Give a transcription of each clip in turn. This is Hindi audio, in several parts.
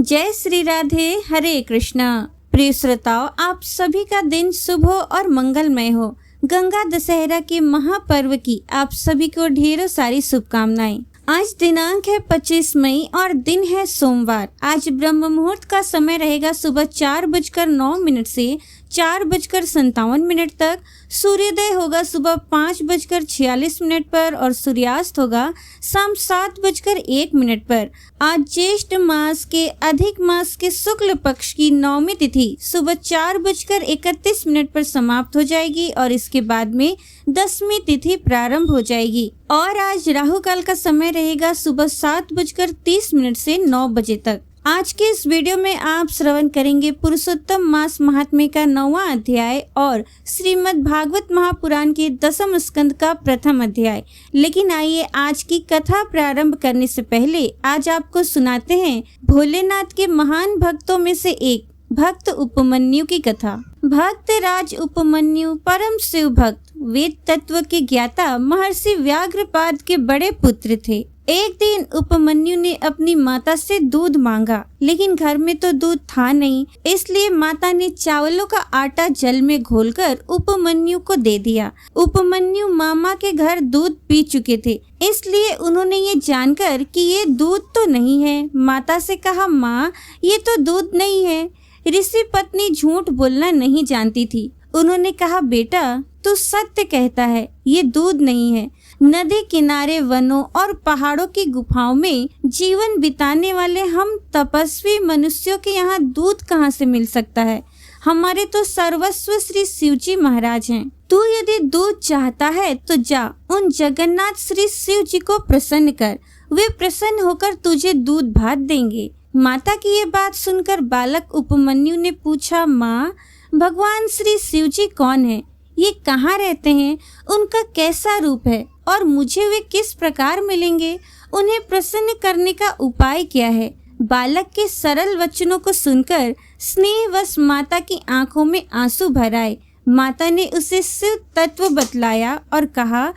जय श्री राधे, हरे कृष्णा। प्रिय श्रोताओं, आप सभी का दिन शुभ हो और मंगलमय हो। गंगा दशहरा के महापर्व की आप सभी को ढेरों सारी शुभकामनाएं। आज दिनांक है 25 मई और दिन है सोमवार। आज ब्रह्म मुहूर्त का समय रहेगा सुबह 4:09 से 4:57 तक। सूर्योदय होगा सुबह 5:46 पर और सूर्यास्त होगा शाम 7:01 पर। आज ज्येष्ठ मास के अधिक मास के शुक्ल पक्ष की नवमी तिथि सुबह 4:31 पर समाप्त हो जाएगी और इसके बाद में 10वीं तिथि प्रारंभ हो जाएगी। और आज राहु काल का समय रहेगा सुबह 7:30 से 9 बजे तक। आज के इस वीडियो में आप श्रवण करेंगे पुरुषोत्तम मास महात्म्य का 9वां अध्याय और श्रीमद् भागवत महापुराण के 10वें स्कंद का प्रथम अध्याय। लेकिन आइए आज की कथा प्रारंभ करने से पहले आज आपको सुनाते हैं भोलेनाथ के महान भक्तों में से एक भक्त उपमन्यु की कथा। भक्त राज उपमन्यु परम शिव भक्त, वेद तत्व के ज्ञाता महर्षि व्याघ्रपाद के बड़े पुत्र थे। एक दिन उपमन्यु ने अपनी माता से दूध मांगा, लेकिन घर में तो दूध था नहीं, इसलिए माता ने चावलों का आटा जल में घोलकर उपमन्यु को दे दिया। उपमन्यु मामा के घर दूध पी चुके थे, इसलिए उन्होंने ये जानकर कि ये दूध तो नहीं है, माता से कहा, माँ ये तो दूध नहीं है। ऋषि पत्नी झूठ बोलना नहीं जानती थी। उन्होंने कहा, बेटा तू सत्य कहता है, ये दूध नहीं है। नदी किनारे वनों और पहाड़ों की गुफाओं में जीवन बिताने वाले हम तपस्वी मनुष्यों के यहाँ दूध कहाँ से मिल सकता है? हमारे तो सर्वस्व श्री शिवजी महाराज हैं। तू यदि दूध चाहता है तो जा उन जगन्नाथ श्री शिव जी को प्रसन्न कर, वे प्रसन्न होकर तुझे दूध भात देंगे। माता की ये बात सुनकर बालक उपमन्यु ने पूछा, माँ भगवान श्री शिव जी कौन है? ये कहाँ रहते हैं? उनका कैसा रूप है और मुझे वे किस प्रकार मिलेंगे? उन्हें प्रसन्न करने का उपाय क्या है? बालक के सरल वचनों को सुनकर स्नेहवश माता की आंखों में आंसू भर आए। माता ने उसे शिव तत्व बतलाया और कहा,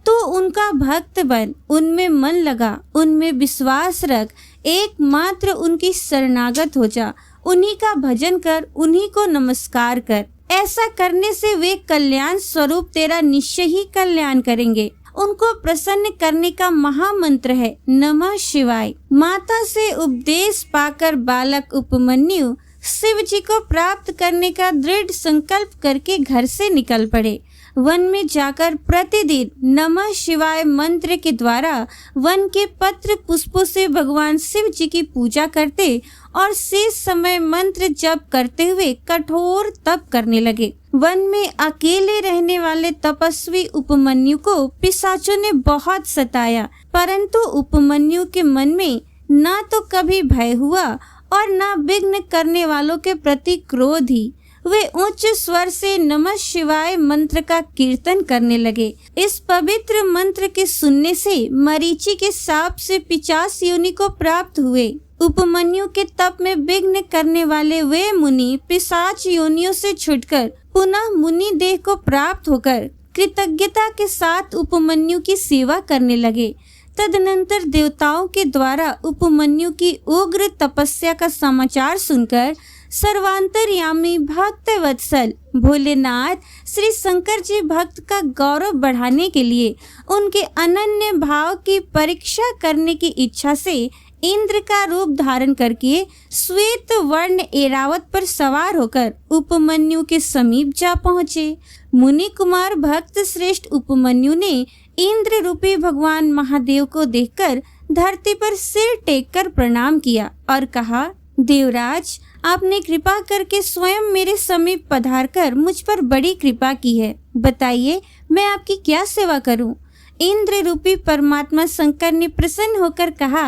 तू उनका भक्त बन, उनमें मन लगा, उनमें विश्वास रख, एकमात्र उनकी शरणागत हो जा, उन्हीं का भजन कर, उन्हीं को नमस्कार कर। ऐसा करने से वे कल्याण स्वरूप तेरा निश्चय ही कल्याण करेंगे। उनको प्रसन्न करने का महामंत्र है नमः शिवाय। माता से उपदेश पाकर बालक उपमन्यु शिव जी को प्राप्त करने का दृढ़ संकल्प करके घर से निकल पड़े। वन में जाकर प्रतिदिन नमः शिवाय मंत्र के द्वारा वन के पत्र पुष्पों से भगवान शिव जी की पूजा करते और शेष समय मंत्र जप करते हुए कठोर तप करने लगे। वन में अकेले रहने वाले तपस्वी उपमन्यु को पिशाचों ने बहुत सताया, परंतु उपमन्यु के मन में न तो कभी भय हुआ और न विघ्न करने वालों के प्रति क्रोध ही। वे उच्च स्वर से नमः शिवाय मंत्र का कीर्तन करने लगे। इस पवित्र मंत्र के सुनने से मरीचि के साप से 50 योनि को प्राप्त हुए। उपमन्यु के तप में विघ्न करने वाले वे मुनि पिशाच योनियों से छुटकर पुनः मुनि देह को प्राप्त होकर कृतज्ञता के साथ उपमन्यु की सेवा करने लगे। तदनंतर देवताओं के द्वारा उपमन्यु की उग्र तपस्या का समाचार सुनकर सर्वांतर्यामी भक्त वत्सल भोलेनाथ श्री शंकर जी भक्त का गौरव बढ़ाने के लिए उनके अनन्य भाव की परीक्षा करने की इच्छा से इंद्र का रूप धारण करके श्वेत वर्ण ऐरावत पर सवार होकर उपमन्यु के समीप जा पहुँचे। मुनि कुमार भक्त श्रेष्ठ उपमन्यु ने इंद्र रूपी भगवान महादेव को देखकर धरती पर सिर टेककर प्रणाम किया और कहा, देवराज आपने कृपा करके स्वयं मेरे समीप पधारकर मुझ पर बड़ी कृपा की है। बताइए मैं आपकी क्या सेवा करूं? इंद्र रूपी परमात्मा शंकर ने प्रसन्न होकर कहा,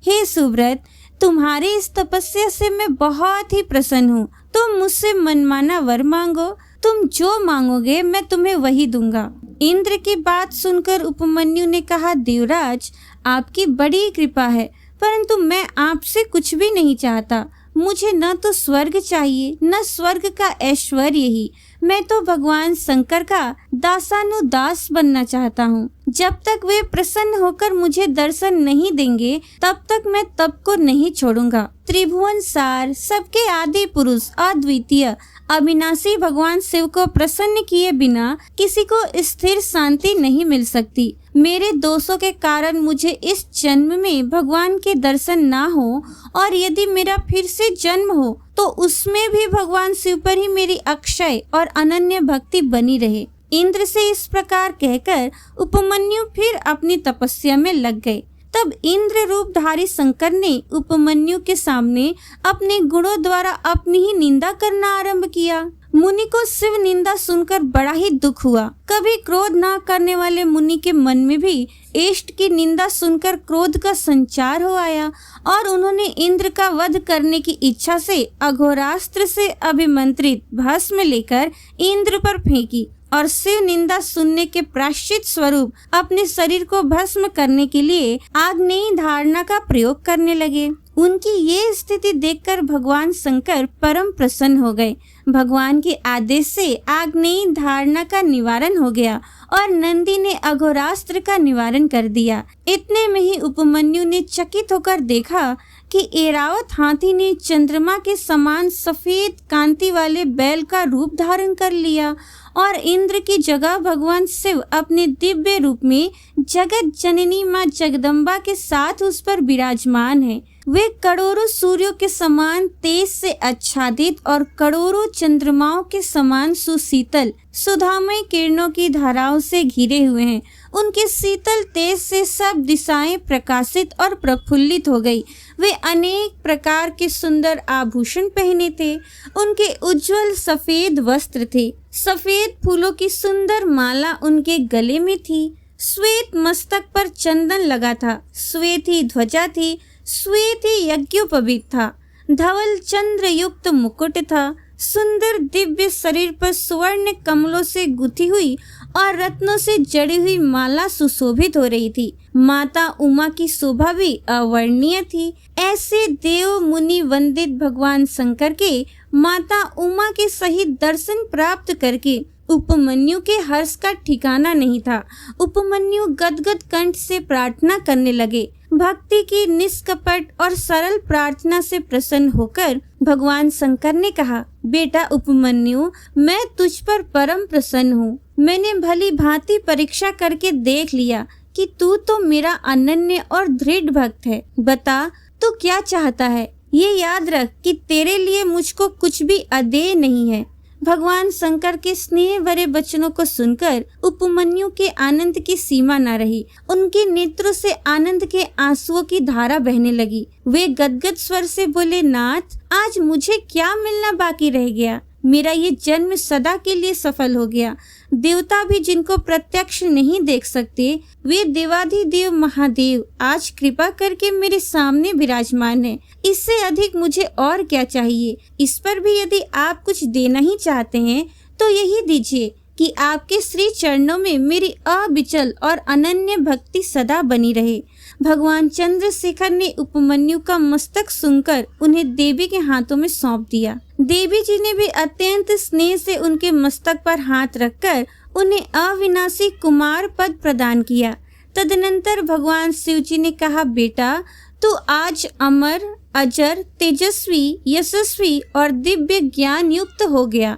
हे सुव्रत, तुम्हारी इस तपस्या से मैं बहुत ही प्रसन्न हूँ। तुम मुझसे मनमाना वर मांगो, तुम जो मांगोगे मैं तुम्हें वही दूंगा। इंद्र की बात सुनकर उपमन्यु ने कहा, देवराज आपकी बड़ी कृपा है, परंतु मैं आपसे कुछ भी नहीं चाहता। मुझे न तो स्वर्ग चाहिए न स्वर्ग का ऐश्वर्य ही, मैं तो भगवान शंकर का दासानुदास बनना चाहता हूँ। जब तक वे प्रसन्न होकर मुझे दर्शन नहीं देंगे तब तक मैं तप को नहीं छोड़ूंगा। त्रिभुवन सार, सबके आदि पुरुष, अद्वितीय अविनाशी भगवान शिव को प्रसन्न किए बिना किसी को स्थिर शांति नहीं मिल सकती। मेरे दोषों के कारण मुझे इस जन्म में भगवान के दर्शन ना हो और यदि मेरा फिर से जन्म हो तो उसमें भी भगवान शिव पर ही मेरी अक्षय और अनन्य भक्ति बनी रहे। इंद्र से इस प्रकार कहकर उपमन्यु फिर अपनी तपस्या में लग गए। तब इंद्र रूपधारी शंकर ने उपमन्यु के सामने अपने गुणों द्वारा अपनी ही निंदा करना आरंभ किया। मुनि को शिव निंदा सुनकर बड़ा ही दुख हुआ। कभी क्रोध ना करने वाले मुनि के मन में भी इष्ट की निंदा सुनकर क्रोध का संचार हो आया और उन्होंने इंद्र का वध करने की इच्छा से अघोरास्त्र से अभिमंत्रित भस्म लेकर इंद्र पर फेंकी और शिव निंदा सुनने के प्रायश्चित स्वरूप अपने शरीर को भस्म करने के लिए आग्नेयी धारणा का प्रयोग करने लगे। उनकी ये स्थिति देखकर भगवान शंकर परम प्रसन्न हो गए। भगवान के आदेश से आग्नेयी धारणा का निवारण हो गया और नंदी ने अघोरास्त्र का निवारण कर दिया। इतने में ही उपमन्यु ने चकित होकर देखा कि ऐरावत हाथी ने चंद्रमा के समान सफेद कांति वाले बैल का रूप धारण कर लिया और इंद्र की जगह भगवान शिव अपने दिव्य रूप में जगत जननी माँ जगदम्बा के साथ उस पर विराजमान है। वे करोड़ों सूर्यों के समान तेज से आच्छादित और करोड़ों चंद्रमाओं के समान सुशीतल सुधामय किरणों की धाराओं से घिरे हुए हैं। उनके शीतल तेज से सब दिशाएं प्रकाशित और प्रफुल्लित हो गई। वे अनेक प्रकार के सुंदर आभूषण पहने थे। उनके उज्जवल सफेद वस्त्र थे। सफेद फूलों की सुंदर माला उनके गले में थी। श्वेत मस्तक पर चंदन लगा था। श्वेत ही ध्वजा थी। श्वेत ही यज्ञोपवीत था। धवल चंद्र युक्त मुकुट था। सुंदर दिव्य शरीर पर सुवर्ण कमलों से गुथी हुई और रत्नों से जड़ी हुई माला सुशोभित हो रही थी। माता उमा की शोभा भी अवर्णनीय थी। ऐसे देव मुनि वंदित भगवान शंकर के माता उमा के सहित दर्शन प्राप्त करके उपमन्यु के हर्ष का ठिकाना नहीं था। उपमन्यु गदगद कंठ से प्रार्थना करने लगे। भक्ति की निष्कपट और सरल प्रार्थना से प्रसन्न होकर भगवान शंकर ने कहा, बेटा उपमन्यु, मैं तुझ पर परम प्रसन्न हूँ। मैंने भली भांति परीक्षा करके देख लिया कि तू तो मेरा अनन्य और दृढ़ भक्त है। बता, तू क्या चाहता है? ये याद रख कि तेरे लिए मुझको कुछ भी अदेय नहीं है। भगवान शंकर के स्नेह भरे वचनों को सुनकर उपमन्यु के आनंद की सीमा न रही। उनके नेत्रों से आनंद के आंसुओं की धारा बहने लगी। वे गदगद स्वर से बोले, नाथ, आज मुझे क्या मिलना बाकी रह गया? मेरा ये जन्म सदा के लिए सफल हो गया। देवता भी जिनको प्रत्यक्ष नहीं देख सकते, वे देवाधिदेव महादेव आज कृपा करके मेरे सामने विराजमान है। इससे अधिक मुझे और क्या चाहिए? इस पर भी यदि आप कुछ देना ही चाहते हैं तो यही दीजिए कि आपके श्री चरणों में मेरी अविचल और अनन्य भक्ति सदा बनी रहे। भगवान चंद्रशेखर ने उपमन्यु का मस्तक सुनकर उन्हें देवी के हाथों में सौंप दिया। देवी जी ने भी अत्यंत स्नेह से उनके मस्तक पर हाथ रखकर उन्हें अविनाशी कुमार पद प्रदान किया। तदनंतर भगवान शिव जी ने कहा, बेटा, तू आज अमर, अजर, तेजस्वी, यशस्वी और दिव्य ज्ञान युक्त हो गया।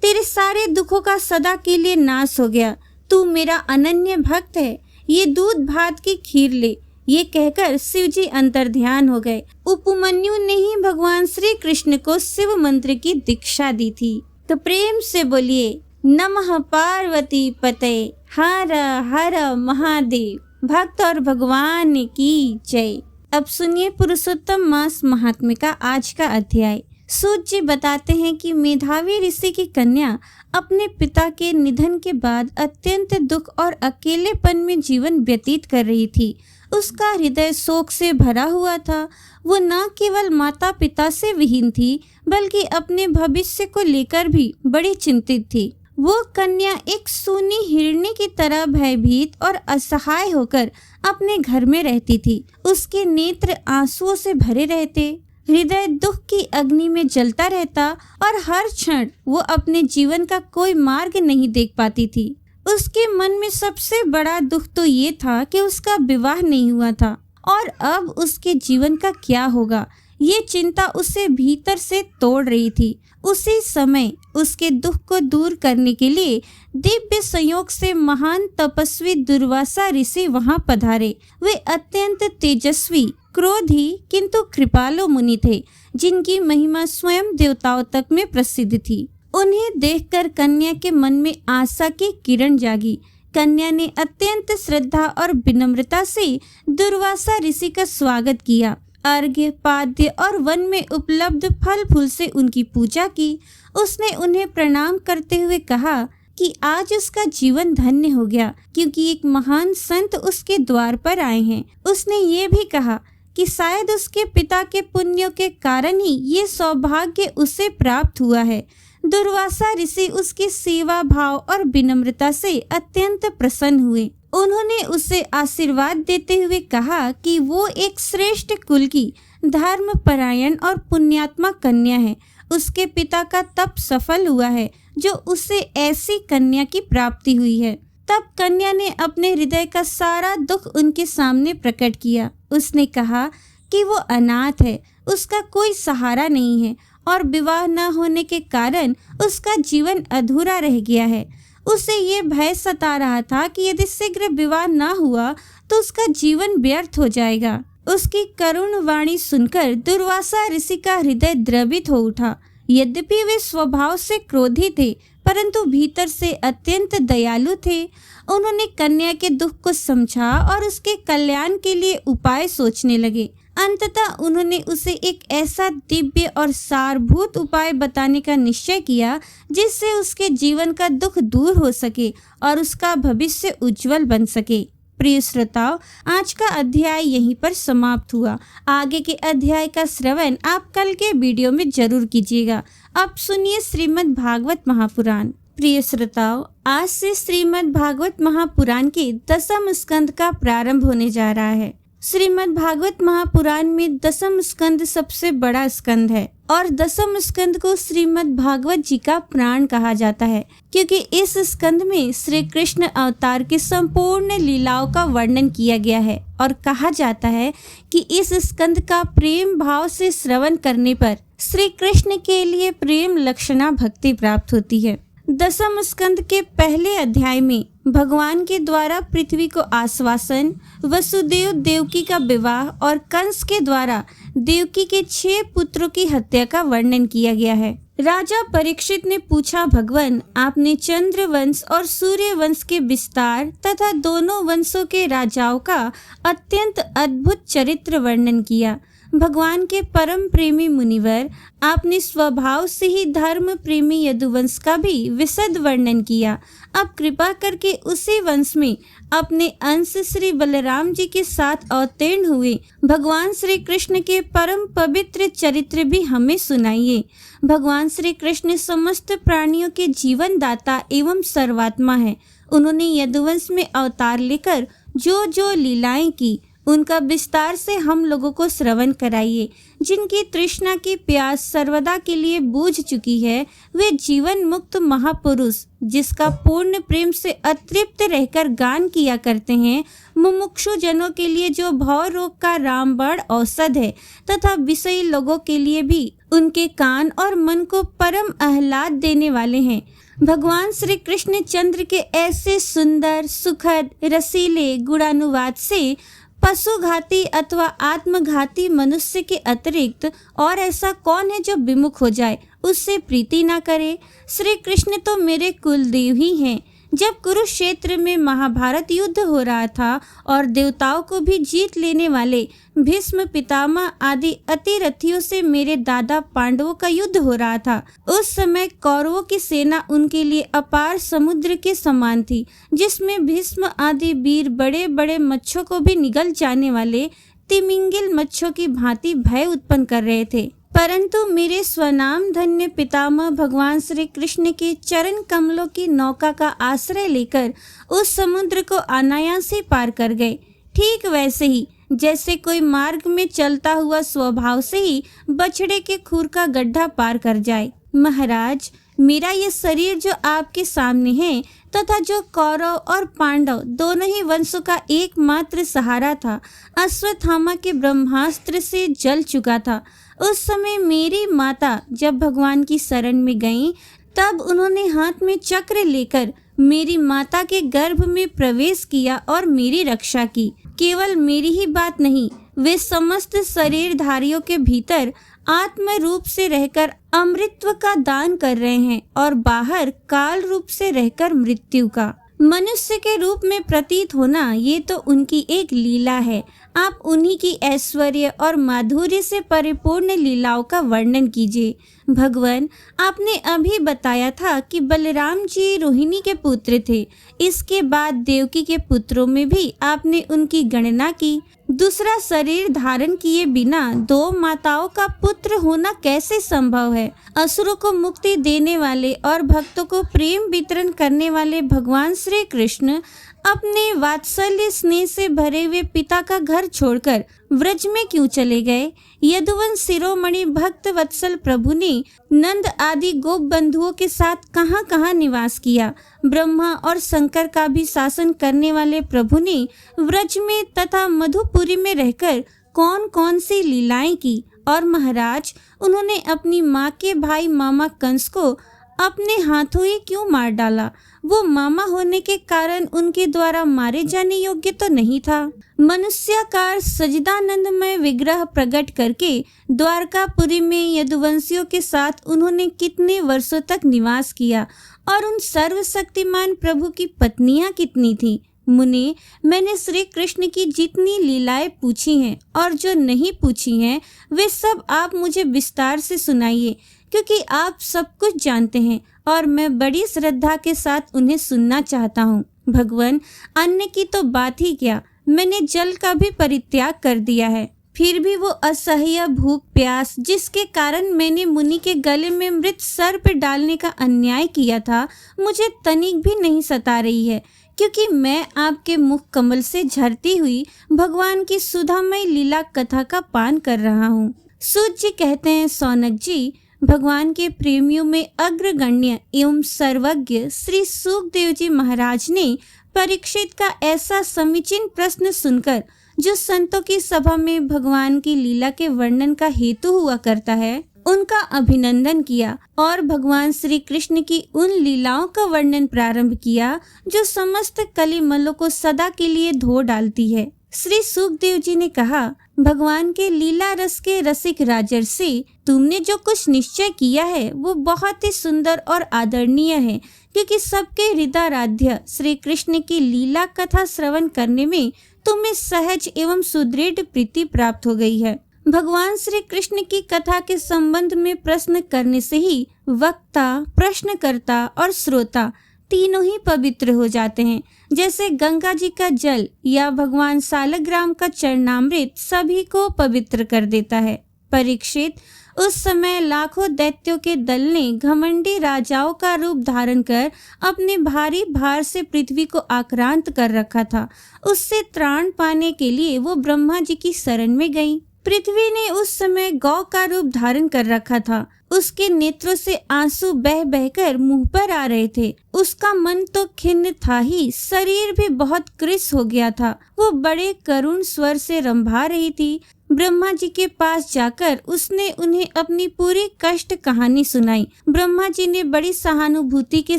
तेरे सारे दुखों का सदा के लिए नाश हो गया। तू मेरा अनन्य भक्त है। ये दूध भात की खीर ले। ये कहकर शिव जी अंतर्ध्यान हो गए। उपमन्यु ने ही भगवान श्री कृष्ण को शिव मंत्र की दीक्षा दी थी। तो प्रेम से बोलिए, नमः पार्वती पते, हर हर महादेव। भक्त और भगवान की जय। अब सुनिए पुरुषोत्तम मास महात्म्य का आज का अध्याय। सूत जी बताते हैं कि मेधावी ऋषि की कन्या अपने पिता के निधन के बाद अत्यंत दुख और अकेलेपन में जीवन व्यतीत कर रही थी। उसका हृदय शोक से भरा हुआ था। वो न केवल माता पिता से विहीन थी, बल्कि अपने भविष्य को लेकर भी बड़ी चिंतित थी। वो कन्या एक सूनी हिरणी की तरह भयभीत और असहाय होकर अपने घर में रहती थी। उसके नेत्र आंसुओं से भरे रहते, हृदय दुख की अग्नि में जलता रहता और हर क्षण वो अपने जीवन का कोई मार्ग नहीं देख पाती थी। उसके मन में सबसे बड़ा दुख तो ये था कि उसका विवाह नहीं हुआ था और अब उसके जीवन का क्या होगा, ये चिंता उसे भीतर से तोड़ रही थी। उसी समय उसके दुख को दूर करने के लिए दिव्य संयोग से महान तपस्वी दुर्वासा ऋषि वहां पधारे। वे अत्यंत तेजस्वी, क्रोधी किंतु कृपालु मुनि थे, जिनकी महिमा स्वयं देवताओं तक में प्रसिद्ध थी। उन्हें देखकर कन्या के मन में आशा की किरण जागी। कन्या ने अत्यंत श्रद्धा और विनम्रता से दुर्वासा ऋषि का स्वागत किया। अर्घ्य, पाद्य और वन में उपलब्ध फल फूल से उनकी पूजा की। उसने उन्हें प्रणाम करते हुए कहा कि आज उसका जीवन धन्य हो गया, क्योंकि एक महान संत उसके द्वार पर आए हैं। उसने ये भी कहा कि शायद उसके पिता के पुण्यों के कारण ही ये सौभाग्य उसे प्राप्त हुआ है। दुर्वासा ऋषि उसकी सेवा भाव और विनम्रता से अत्यंत प्रसन्न हुए। उन्होंने उसे आशीर्वाद देते हुए कहा कि वो एक श्रेष्ठ कुल की धर्मपरायण और पुण्यात्मा कन्या है। उसके पिता का तप सफल हुआ है, जो उसे ऐसी कन्या की प्राप्ति हुई है। तब कन्या ने अपने हृदय का सारा दुख उनके सामने प्रकट किया। उसने कहा कि वो अनाथ है, उसका कोई सहारा नहीं है और विवाह न होने के कारण उसका जीवन अधूरा रह गया है। उसे ये भय सता रहा था कि यदि शीघ्र विवाह न हुआ तो उसका जीवन व्यर्थ हो जाएगा। उसकी करुण वाणी सुनकर दुर्वासा ऋषि का हृदय द्रवित हो उठा। यद्यपि वे स्वभाव से क्रोधी थे, परंतु भीतर से अत्यंत दयालु थे। उन्होंने कन्या के दुख को समझा और उसके कल्याण के लिए उपाय सोचने लगे। अंततः उन्होंने उसे एक ऐसा दिव्य और सारभूत उपाय बताने का निश्चय किया जिससे उसके जीवन का दुख दूर हो सके और उसका भविष्य उज्जवल बन सके। प्रिय श्रोताओ, आज का अध्याय यहीं पर समाप्त हुआ। आगे के अध्याय का श्रवण आप कल के वीडियो में जरूर कीजिएगा। अब सुनिए श्रीमद् भागवत महापुराण। प्रिय श्रोताओ, आज से श्रीमद् भागवत महापुराण के 10वें स्कंद का प्रारंभ होने जा रहा है। श्रीमद् भागवत महापुराण में 10वां स्कंद सबसे बड़ा स्कंद है और 10वें स्कंद को श्रीमद् भागवत जी का प्राण कहा जाता है, क्योंकि इस स्कंद में श्री कृष्ण अवतार की संपूर्ण लीलाओं का वर्णन किया गया है और कहा जाता है कि इस स्कंद का प्रेम भाव से श्रवण करने पर श्री कृष्ण के लिए प्रेम लक्षणा भक्ति प्राप्त होती है। 10वें स्कंद के पहले अध्याय में भगवान के द्वारा पृथ्वी को आश्वासन, वसुदेव देवकी का विवाह और कंस के द्वारा देवकी के 6 पुत्रों की हत्या का वर्णन किया गया है। राजा परीक्षित ने पूछा, भगवान, आपने चंद्र वंश और सूर्य वंश के विस्तार तथा दोनों वंशों के राजाओं का अत्यंत अद्भुत चरित्र वर्णन किया। भगवान के परम प्रेमी मुनिवर, आपने स्वभाव से ही धर्म प्रेमी यदुवंश का भी विशद वर्णन किया। अब कृपा करके उसी वंश में अपने अंश श्री बलराम जी के साथ अवतीर्ण हुए भगवान श्री कृष्ण के परम पवित्र चरित्र भी हमें सुनाइए। भगवान श्री कृष्ण समस्त प्राणियों के जीवन दाता एवं सर्वात्मा है। उन्होंने यदुवंश में अवतार लेकर जो जो लीलाएं की, उनका विस्तार से हम लोगों को श्रवण कराइए। जिनकी तृष्णा की प्यास सर्वदा के लिए बूझ चुकी है, वे जीवन मुक्त महापुरुष, जिसका पूर्ण प्रेम से अतृप्त रहकर गान किया करते हैं, मुमुक्षु जनों के लिए जो भव रोग का रामबाण औषध है तथा विषयी लोगों के लिए भी उनके कान और मन को परम आह्लाद देने वाले हैं। भगवान श्री कृष्ण चंद्र के ऐसे सुंदर, सुखद, रसीले गुणानुवाद से पशुघाती अथवा आत्मघाती मनुष्य के अतिरिक्त और ऐसा कौन है जो विमुख हो जाए, उससे प्रीति ना करे। श्री कृष्ण तो मेरे कुलदेव ही हैं। जब कुरुक्षेत्र में महाभारत युद्ध हो रहा था और देवताओं को भी जीत लेने वाले भीष्म पितामह आदि अतिरथियों से मेरे दादा पांडवों का युद्ध हो रहा था, उस समय कौरवों की सेना उनके लिए अपार समुद्र के समान थी, जिसमें भीष्म आदि वीर बड़े बड़े मच्छों को भी निगल जाने वाले तिमिंगिल मच्छों की भांति भय उत्पन्न कर रहे थे। परंतु मेरे स्वनाम धन्य पितामह भगवान श्री कृष्ण के चरण कमलों की नौका का आश्रय लेकर उस समुद्र को अनायास ही पार कर गए। ठीक वैसे ही जैसे कोई मार्ग में चलता हुआ स्वभाव से ही बछड़े के खुर का गड्ढा पार कर जाए। महाराज, मेरा ये शरीर जो आपके सामने है तथा जो कौरव और पांडव दोनों ही वंशों का एकमात्र सहारा था, अश्वत्थामा के ब्रह्मास्त्र से जल चुका था। उस समय मेरी माता जब भगवान की शरण में गईं, तब उन्होंने हाथ में चक्र लेकर मेरी माता के गर्भ में प्रवेश किया और मेरी रक्षा की। केवल मेरी ही बात नहीं, वे समस्त शरीरधारियों के भीतर आत्म रूप से रहकर अमृतत्व का दान कर रहे हैं और बाहर काल रूप से रहकर मृत्यु का। मनुष्य के रूप में प्रतीत होना ये तो उनकी एक लीला है। आप उन्हीं की ऐश्वर्य और माधुर्य से परिपूर्ण लीलाओं का वर्णन कीजिए। भगवान, आपने अभी बताया था कि बलराम जी रोहिणी के पुत्र थे। इसके बाद देवकी के पुत्रों में भी आपने उनकी गणना की। दूसरा शरीर धारण किए बिना दो माताओं का पुत्र होना कैसे संभव है? असुरों को मुक्ति देने वाले और भक्तों को प्रेम वितरण करने वाले भगवान श्री कृष्ण अपने वात्सल्य स्नेह से भरे हुए पिता का घर छोड़कर व्रज में क्यों चले गए? यदुवंश शिरोमणि भक्त वत्सल प्रभु ने नंद आदि गोप बंधुओं के साथ कहाँ कहाँ निवास किया? ब्रह्मा और शंकर का भी शासन करने वाले प्रभु ने व्रज में तथा मधुपुरी में रहकर कौन कौन सी लीलाएं की? और महाराज, उन्होंने अपनी माँ के भाई मामा कंस को अपने हाथों ही क्यों मार डाला? वो मामा होने के कारण उनके द्वारा मारे जाने योग्य तो नहीं था। मनुष्याकार सजदानंदमय विग्रह प्रकट करके द्वारकापुरी में यदुवंशियों के साथ उन्होंने कितने वर्षों तक निवास किया और उन सर्वशक्तिमान प्रभु की पत्नियां कितनी थीं? मुने, मैंने श्री कृष्ण की जितनी लीलाएं पूछी हैं और जो नहीं पूछी हैं वे सब आप मुझे विस्तार से सुनाइए, क्योंकि आप सब कुछ जानते हैं और मैं बड़ी श्रद्धा के साथ उन्हें सुनना चाहता हूँ। भगवान, अन्न की तो बात ही क्या, मैंने जल का भी परित्याग कर दिया है। फिर भी वो असह्य भूख प्यास जिसके कारण मैंने मुनि के गले में मृत सर्प डालने का अन्याय किया था, मुझे तनिक भी नहीं सता रही है, क्योंकि मैं आपके मुख कमल से झरती हुई भगवान की सुधामय लीला कथा का पान कर रहा हूँ। सूत जी कहते हैं, सौनक जी, भगवान के प्रेमियों में अग्रगण्य एवं सर्वज्ञ श्री सुखदेव जी महाराज ने परीक्षित का ऐसा समीचीन प्रश्न सुनकर, जो संतों की सभा में भगवान की लीला के वर्णन का हेतु हुआ करता है, उनका अभिनंदन किया और भगवान श्री कृष्ण की उन लीलाओं का वर्णन प्रारंभ किया जो समस्त कलिमलों को सदा के लिए धो डालती है। श्री सुखदेव जी ने कहा, भगवान के लीला रस के रसिक राजर्षि, तुमने जो कुछ निश्चय किया है वो बहुत ही सुंदर और आदरणीय है, क्योंकि सबके हृदयाराध्य श्री कृष्ण की लीला कथा श्रवण करने में तुम्हें सहज एवं सुदृढ़ प्रीति प्राप्त हो गई है। भगवान श्री कृष्ण की कथा के संबंध में प्रश्न करने से ही वक्ता, प्रश्नकर्ता और श्रोता तीनों ही पवित्र हो जाते हैं। जैसे गंगा जी का जल या भगवान सालग्राम का चरणामृत सभी को पवित्र कर देता है। परीक्षित, उस समय लाखों दैत्यों के दल ने घमंडी राजाओं का रूप धारण कर अपने भारी भार से पृथ्वी को आक्रांत कर रखा था। उससे त्राण पाने के लिए वो ब्रह्मा जी की शरण में गई। पृथ्वी ने उस समय गौ का रूप धारण कर रखा था। उसके नेत्रों से आंसू बह बहकर मुंह पर आ रहे थे। उसका मन तो खिन्न था ही, शरीर भी बहुत क्रिस हो गया था। वो बड़े करुण स्वर से रंभा रही थी। ब्रह्मा जी के पास जाकर उसने उन्हें अपनी पूरी कष्ट कहानी सुनाई। ब्रह्मा जी ने बड़ी सहानुभूति के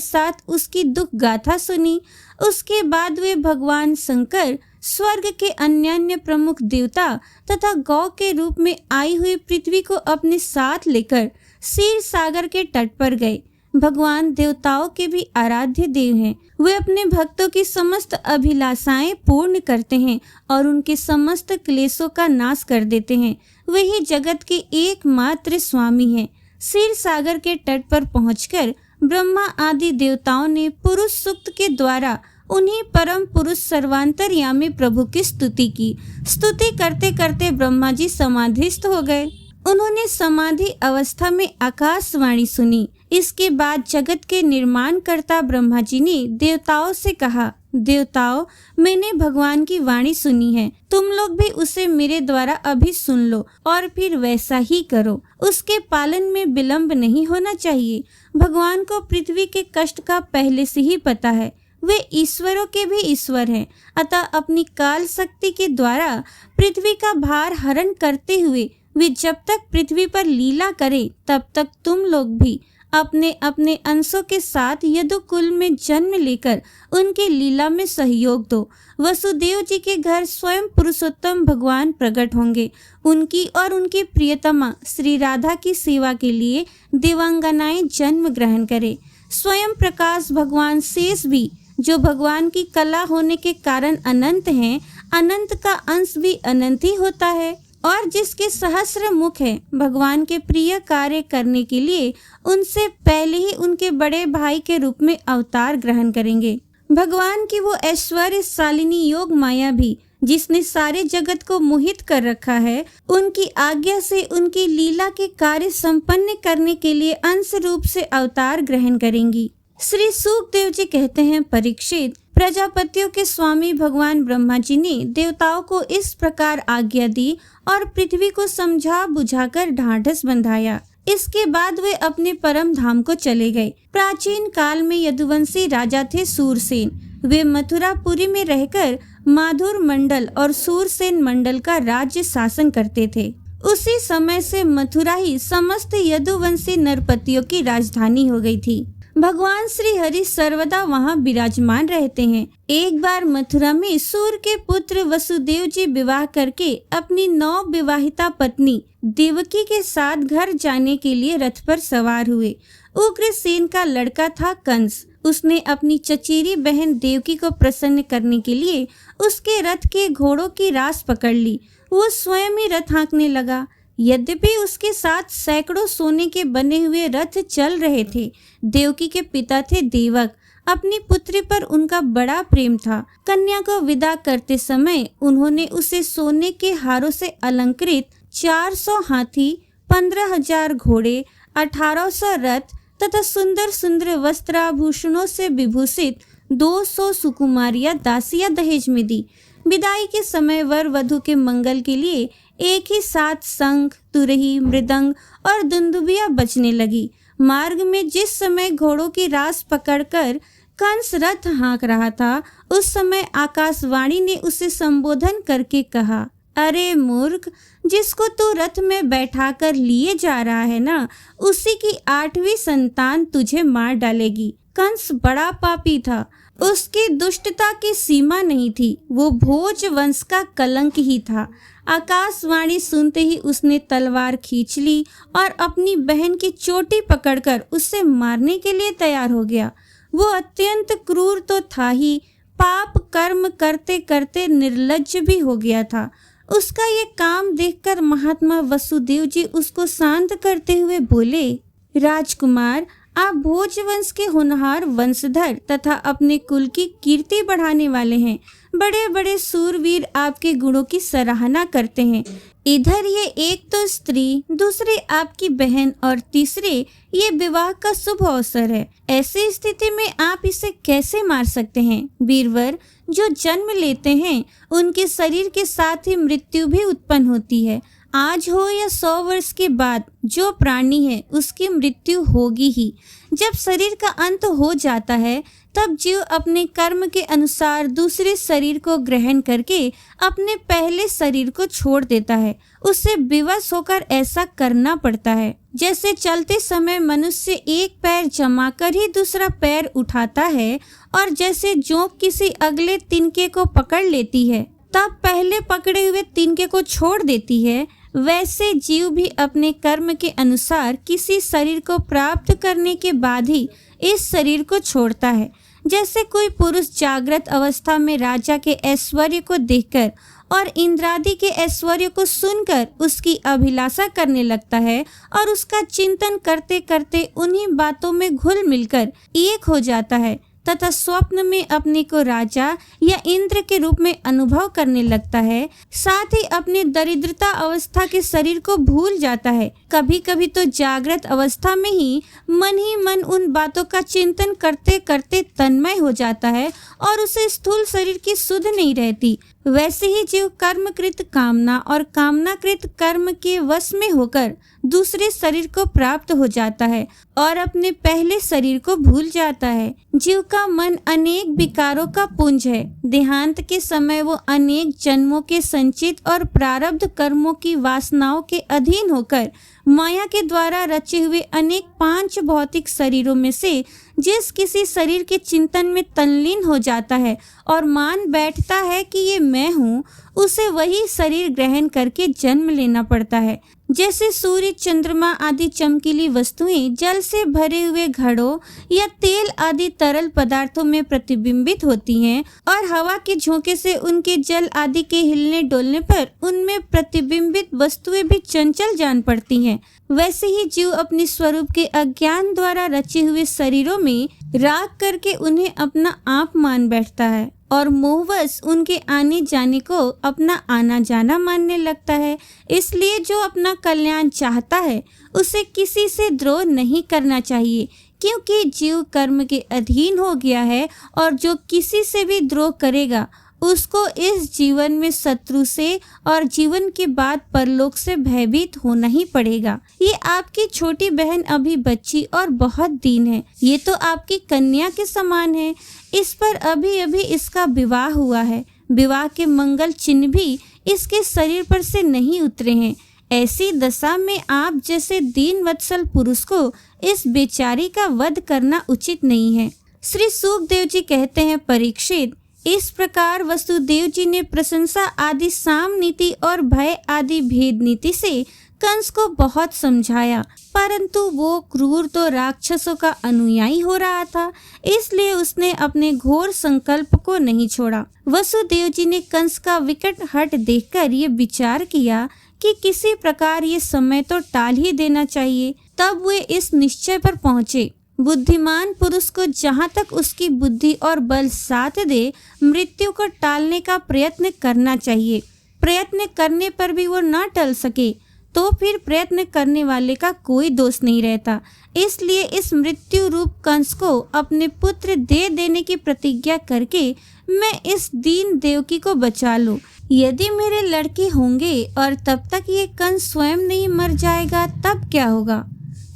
साथ उसकी दुख गाथा सुनी। उसके बाद वे भगवान शंकर, स्वर्ग के अन्यान्य प्रमुख देवता तथा गौ के रूप में आई हुई पृथ्वी को अपने साथ लेकर क्षीर सागर के तट पर गए। भगवान देवताओं के भी आराध्य देव हैं। वे अपने भक्तों की समस्त अभिलाषाएं पूर्ण करते हैं और उनके समस्त क्लेशों का नाश कर देते हैं। वे ही जगत के एकमात्र स्वामी हैं। क्षीर सागर के तट पर पहुंचकर ब्रह्मा आदि देवताओं ने पुरुष सूक्त के द्वारा उन्हीं परम पुरुष सर्वांतर्यामी प्रभु की स्तुति की। स्तुति करते करते ब्रह्मा जी समाधिस्थ हो गए। उन्होंने समाधि अवस्था में आकाशवाणी सुनी। इसके बाद जगत के निर्माण कर्ता ब्रह्मा जी ने देवताओं से कहा, देवताओं, मैंने भगवान की वाणी सुनी है, तुम लोग भी उसे मेरे द्वारा अभी सुन लो और फिर वैसा ही करो। उसके पालन में विलंब नहीं होना चाहिए। भगवान को पृथ्वी के कष्ट का पहले से ही पता है। वे ईश्वरों के भी ईश्वर हैं, अतः अपनी काल शक्ति के द्वारा पृथ्वी का भार हरण करते हुए वे जब तक पृथ्वी पर लीला करे तब तक तुम लोग भी अपने अपने अंशों के साथ यदुकुल में जन्म लेकर उनकी लीला में सहयोग दो। वसुदेव जी के घर स्वयं पुरुषोत्तम भगवान प्रकट होंगे। उनकी और उनकी प्रियतमा श्री राधा की सेवा के लिए देवांगनाएं जन्म ग्रहण करें। स्वयं प्रकाश भगवान शेष भी, जो भगवान की कला होने के कारण अनंत हैं, अनंत का अंश भी अनंत ही होता है और जिसके सहस्र मुख है, भगवान के प्रिय कार्य करने के लिए उनसे पहले ही उनके बड़े भाई के रूप में अवतार ग्रहण करेंगे। भगवान की वो ऐश्वर्यशालिनी योग माया भी, जिसने सारे जगत को मोहित कर रखा है, उनकी आज्ञा से उनकी लीला के कार्य संपन्न करने के लिए अंश रूप से अवतार ग्रहण करेंगी। श्री सुखदेव जी कहते हैं, परीक्षित, प्रजापतियों के स्वामी भगवान ब्रह्मा जी ने देवताओं को इस प्रकार आज्ञा दी और पृथ्वी को समझा बुझाकर ढाढ़स बंधाया। इसके बाद वे अपने परम धाम को चले गए। प्राचीन काल में यदुवंशी राजा थे सूरसेन। वे मथुरापुरी में रहकर माधुर मंडल और सूरसेन मंडल का राज्य शासन करते थे। उसी समय से मथुरा ही समस्त यदुवंशी नरपतियों की राजधानी हो गई थी। भगवान श्री हरि सर्वदा वहाँ विराजमान रहते हैं। एक बार मथुरा में सूर के पुत्र वसुदेव जी विवाह करके अपनी नव विवाहिता पत्नी देवकी के साथ घर जाने के लिए रथ पर सवार हुए। उग्रसेन का लड़का था कंस। उसने अपनी चचेरी बहन देवकी को प्रसन्न करने के लिए उसके रथ के घोड़ों की रास पकड़ ली। वो स्वयं ही रथ हाँकने लगा। यद्यपि उसके साथ सैकड़ों सोने के बने हुए रथ चल रहे थे। देवकी के पिता थे देवक। अपनी पुत्री पर उनका बड़ा प्रेम था। कन्या को विदा करते समय उन्होंने उसे सोने के हारों से अलंकृत 400 हाथी, 15,000 घोड़े, 1800 रथ तथा सुंदर सुंदर वस्त्राभूषणों से विभूषित 200 सुकुमारियां दासियां दहेज में दी। विदाई के समय वर वधु के मंगल के लिए एक ही साथ शंख, तुरही, मृदंग और दुंदुभियां बजने लगी। मार्ग में जिस समय घोड़ों की रास पकड़कर कंस रथ हाँक रहा था, उस समय आकाशवाणी ने उसे संबोधन करके कहा, अरे मूर्ख, जिसको तू रथ में बैठा कर लिए जा रहा है ना, उसी की 8वीं संतान तुझे मार डालेगी। कंस बड़ा पापी था। उसकी दुष्टता की सीमा नहीं थी। वो भोज वंश का कलंक ही था। आकाशवाणी सुनते ही उसने तलवार खींच ली और अपनी बहन की चोटी पकड़कर उसे मारने के लिए तैयार हो गया। वो अत्यंत क्रूर तो था ही, पाप कर्म करते करते निर्लज्ज भी हो गया था। उसका ये काम देखकर महात्मा वसुदेव जी उसको शांत करते हुए बोले, राजकुमार, आप भोजवंश के होनहार वंशधर तथा अपने कुल की कीर्ति बढ़ाने वाले हैं। बड़े बड़े सूरवीर आपके गुणों की सराहना करते हैं। इधर ये एक तो स्त्री, दूसरे आपकी बहन और तीसरे ये विवाह का शुभ अवसर है। ऐसी स्थिति में आप इसे कैसे मार सकते हैं? वीरवर, जो जन्म लेते हैं उनके शरीर के साथ ही मृत्यु भी उत्पन्न होती है। आज हो या 100 वर्ष के बाद जो प्राणी है उसकी मृत्यु होगी ही। जब शरीर का अंत हो जाता है तब जीव अपने कर्म के अनुसार दूसरे शरीर को ग्रहण करके अपने पहले शरीर को छोड़ देता है। उसे विवश होकर ऐसा करना पड़ता है। जैसे चलते समय मनुष्य एक पैर जमाकर ही दूसरा पैर उठाता है और जैसे जोंक किसी अगले तिनके को पकड़ लेती है तब पहले पकड़े हुए तिनके को छोड़ देती है, वैसे जीव भी अपने कर्म के अनुसार किसी शरीर को प्राप्त करने के बाद ही इस शरीर को छोड़ता है। जैसे कोई पुरुष जागृत अवस्था में राजा के ऐश्वर्य को देखकर और इंद्रादि के ऐश्वर्य को सुनकर उसकी अभिलाषा करने लगता है और उसका चिंतन करते करते उन्हीं बातों में घुल मिलकर एक हो जाता है, तथा स्वप्न में अपने को राजा या इंद्र के रूप में अनुभव करने लगता है। साथ ही अपनी दरिद्रता अवस्था के शरीर को भूल जाता है। कभी कभी तो जागृत अवस्था में ही मन उन बातों का चिंतन करते करते तन्मय हो जाता है और उसे स्थूल शरीर की सुध नहीं रहती। वैसे ही जीव कर्मकृत कामना और कामनाकृत कर्म के वश में होकर दूसरे शरीर को प्राप्त हो जाता है और अपने पहले शरीर को भूल जाता है। जीव का मन अनेक विकारों का पुंज है। देहांत के समय वो अनेक जन्मों के संचित और प्रारब्ध कर्मों की वासनाओं के अधीन होकर माया के द्वारा रचे हुए अनेक 5 भौतिक शरीरों में से जिस किसी शरीर के चिंतन में तल्लीन हो जाता है और मान बैठता है कि ये मैं हूँ, उसे वही शरीर ग्रहण करके जन्म लेना पड़ता है। जैसे सूर्य, चंद्रमा आदि चमकीली वस्तुएं जल से भरे हुए घड़ों या तेल आदि तरल पदार्थों में प्रतिबिंबित होती हैं और हवा के झोंके से उनके जल आदि के हिलने डोलने पर उनमें प्रतिबिंबित वस्तुएं भी चंचल जान पड़ती हैं, वैसे ही जीव अपने स्वरूप के अज्ञान द्वारा रचे हुए शरीरों में राग करके उन्हें अपना आप मान बैठता है और मोहवश उनके आने जाने को अपना आना जाना मानने लगता है। इसलिए जो अपना कल्याण चाहता है उसे किसी से द्रोह नहीं करना चाहिए, क्योंकि जीव कर्म के अधीन हो गया है और जो किसी से भी द्रोह करेगा उसको इस जीवन में शत्रु से और जीवन के बाद परलोक से भयभीत होना ही पड़ेगा। ये आपकी छोटी बहन अभी बच्ची और बहुत दीन है। ये तो आपकी कन्या के समान है। इस पर अभी अभी इसका विवाह हुआ है। विवाह के मंगल चिन्ह भी इसके शरीर पर से नहीं उतरे हैं। ऐसी दशा में आप जैसे दीन वत्सल पुरुष को इस बेचारी का वध करना उचित नहीं है। श्री सुखदेव जी कहते हैं, परीक्षित, इस प्रकार वसुदेव जी ने प्रशंसा आदि साम नीति और भय आदि भेद नीति से कंस को बहुत समझाया, परंतु वो क्रूर तो राक्षसों का अनुयायी हो रहा था, इसलिए उसने अपने घोर संकल्प को नहीं छोड़ा। वसुदेव जी ने कंस का विकट हठ देखकर ये विचार किया कि किसी प्रकार ये समय तो टाल ही देना चाहिए। तब वे इस निश्चय पर पहुँचे, बुद्धिमान पुरुष को जहाँ तक उसकी बुद्धि और बल साथ दे मृत्यु को टालने का प्रयत्न करना चाहिए। प्रयत्न करने पर भी वो न टल सके तो फिर प्रयत्न करने वाले का कोई दोष नहीं रहता। इसलिए इस मृत्यु रूप कंस को अपने पुत्र दे देने की प्रतिज्ञा करके मैं इस दीन देवकी को बचा लूं। यदि मेरे लड़के होंगे और तब तक ये कंस स्वयं नहीं मर जाएगा तब क्या होगा?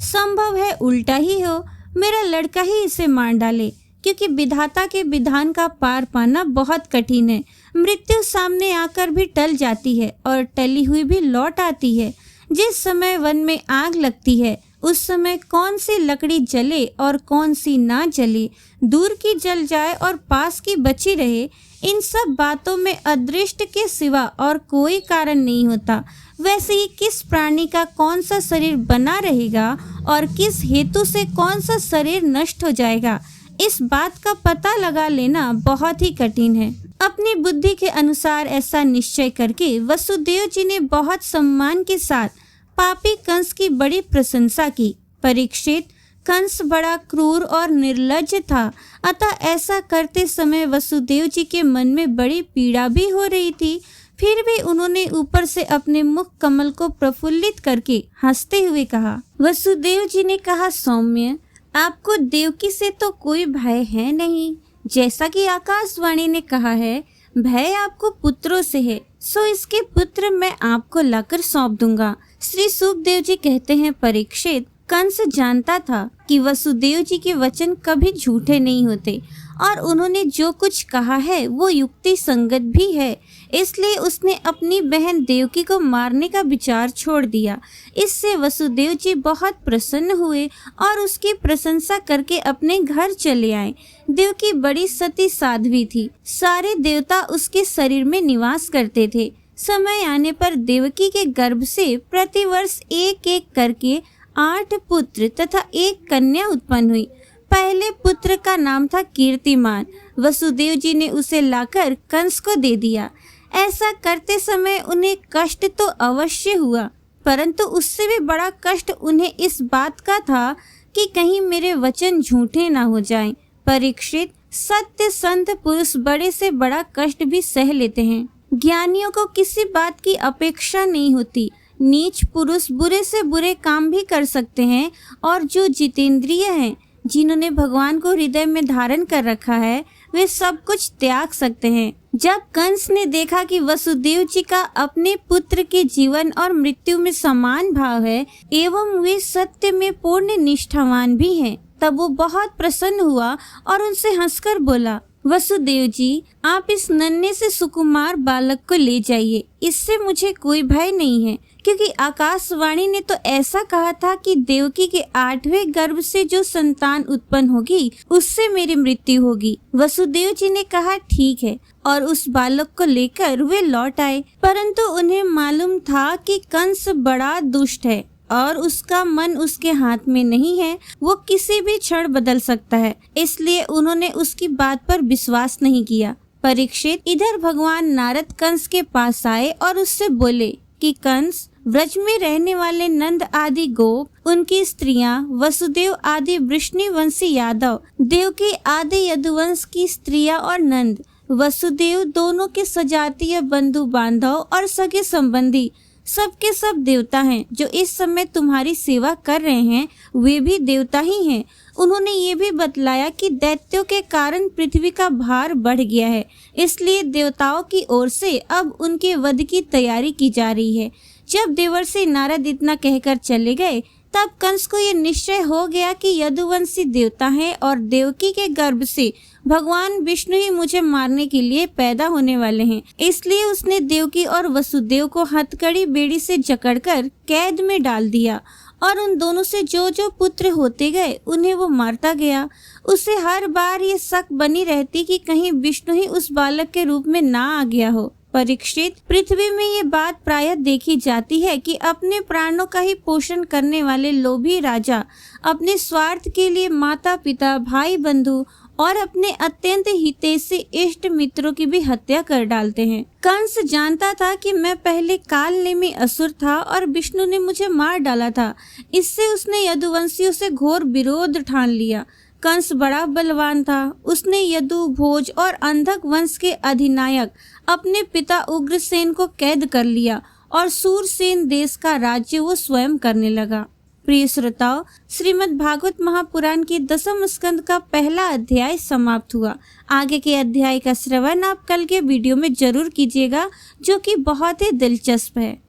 संभव है उल्टा ही हो, मेरा लड़का ही इसे मार डाले, क्योंकि विधाता के विधान का पार पाना बहुत कठिन है। मृत्यु सामने आकर भी टल जाती है और टली हुई भी लौट आती है। जिस समय वन में आग लगती है उस समय कौन सी लकड़ी जले और कौन सी ना जले, दूर की जल जाए और पास की बची रहे, इन सब बातों में अदृष्ट के सिवा और कोई कारण नहीं होता। वैसे ही किस प्राणी का कौन सा शरीर बना रहेगा और किस हेतु से कौन सा शरीर नष्ट हो जाएगा, इस बात का पता लगा लेना बहुत ही कठिन है। अपनी बुद्धि के अनुसार ऐसा निश्चय करके वसुदेव जी ने बहुत सम्मान के साथ पापी कंस की बड़ी प्रशंसा की। परीक्षित, कंस बड़ा क्रूर और निर्लज्ज था, अतः ऐसा करते समय वसुदेव जी के मन में बड़ी पीड़ा भी हो रही थी। फिर भी उन्होंने ऊपर से अपने मुख कमल को प्रफुल्लित करके हंसते हुए कहा। वसुदेव जी ने कहा, सौम्य, आपको देवकी से तो कोई भय है नहीं। जैसा कि आकाशवाणी ने कहा है, भय आपको पुत्रों से है, सो इसके पुत्र मैं आपको लाकर सौंप दूंगा। श्री सुखदेव जी कहते हैं, परीक्षित, कंस जानता था कि वसुदेव जी के वचन कभी झूठे नहीं होते और उन्होंने जो कुछ कहा है वो युक्ति संगत भी है, इसलिए उसने अपनी बहन देवकी को मारने का विचार छोड़ दिया। इससे वसुदेव जी बहुत प्रसन्न हुए और उसकी प्रशंसा करके अपने घर चले आए। देवकी बड़ी सती साध्वी थी, सारे देवता उसके शरीर में निवास करते थे। समय आने पर देवकी के गर्भ से प्रतिवर्ष एक एक करके 8 पुत्र तथा 1 कन्या उत्पन्न हुई। पहले पुत्र का नाम था कीर्तिमान। वसुदेव जी ने उसे लाकर कंस को दे दिया। ऐसा करते समय उन्हें कष्ट तो अवश्य हुआ, परंतु उससे भी बड़ा कष्ट उन्हें इस बात का था कि कहीं मेरे वचन झूठे ना हो जाएं। परीक्षित, सत्य संत पुरुष बड़े से बड़ा कष्ट भी सह लेते हैं। ज्ञानियों को किसी बात की अपेक्षा नहीं होती। नीच पुरुष बुरे से बुरे काम भी कर सकते हैं और जो जितेंद्रिय हैं, जिन्होंने भगवान को हृदय में धारण कर रखा है, वे सब कुछ त्याग सकते हैं। जब कंस ने देखा कि वसुदेव जी का अपने पुत्र के जीवन और मृत्यु में समान भाव है एवं वे सत्य में पूर्ण निष्ठावान भी हैं, तब वो बहुत प्रसन्न हुआ और उनसे हंसकर बोला, वसुदेव जी, आप इस नन्हे से सुकुमार बालक को ले जाइए, इससे मुझे कोई भय नहीं है, क्योंकि आकाशवाणी ने तो ऐसा कहा था कि देवकी के 8वें गर्भ से जो संतान उत्पन्न होगी उससे मेरी मृत्यु होगी। वसुदेव जी ने कहा ठीक है और उस बालक को लेकर वे लौट आए, परंतु उन्हें मालूम था कि कंस बड़ा दुष्ट है और उसका मन उसके हाथ में नहीं है, वो किसी भी क्षण बदल सकता है, इसलिए उन्होंने उसकी बात पर विश्वास नहीं किया। परीक्षित, इधर भगवान नारद कंस के पास आए और उससे बोले कि कंस, व्रज में रहने वाले नंद आदि गोप, उनकी स्त्रियां, वसुदेव आदि वृष्णिवंशी यादव, देवकी आदि यदुवंश की स्त्रियां और नंद, वसुदेव दोनों के सजातीय बंधु बांधव और सगे संबंधी सबके सब देवता हैं। जो इस समय तुम्हारी सेवा कर रहे हैं वे भी देवता ही हैं। उन्होंने ये भी बतलाया कि दैत्यों के कारण पृथ्वी का भार बढ़ गया है, इसलिए देवताओं की ओर से अब उनके वध की तैयारी की जा रही है। जब देवर्षि नारद इतना कहकर चले गए तब कंस को ये निश्चय हो गया कि यदुवंशी देवता हैं और देवकी के गर्भ से भगवान विष्णु ही मुझे मारने के लिए पैदा होने वाले हैं। इसलिए उसने देवकी और वसुदेव को हथकड़ी बेड़ी से जकड़कर कैद में डाल दिया और उन दोनों से जो जो पुत्र होते गए उन्हें वो मारता गया। उसे हर बार ये शक बनी रहती कि कहीं विष्णु ही उस बालक के रूप में ना आ गया हो। परीक्षित, पृथ्वी में ये बात प्रायः देखी जाती है कि अपने प्राणों का ही पोषण करने वाले लोभी राजा अपने स्वार्थ के लिए माता पिता, भाई बंधु और अपने अत्यंत हितैषी इष्ट मित्रों की भी हत्या कर डालते हैं। कंस जानता था कि मैं पहले कालनेमी असुर था और विष्णु ने मुझे मार डाला था, इससे उसने यदुवंशियों से घोर विरोध ठान लिया। कंस बड़ा बलवान था। उसने यदु, भोज और अंधक वंश के अधिनायक अपने पिता उग्रसेन को कैद कर लिया और सूरसेन देश का राज्य वो स्वयं करने लगा। प्रिय श्रोताओ, श्रीमद् भागवत महापुराण के 10वें स्कंद का पहला अध्याय समाप्त हुआ। आगे के अध्याय का श्रवण आप कल के वीडियो में जरूर कीजिएगा, जो कि बहुत ही दिलचस्प है।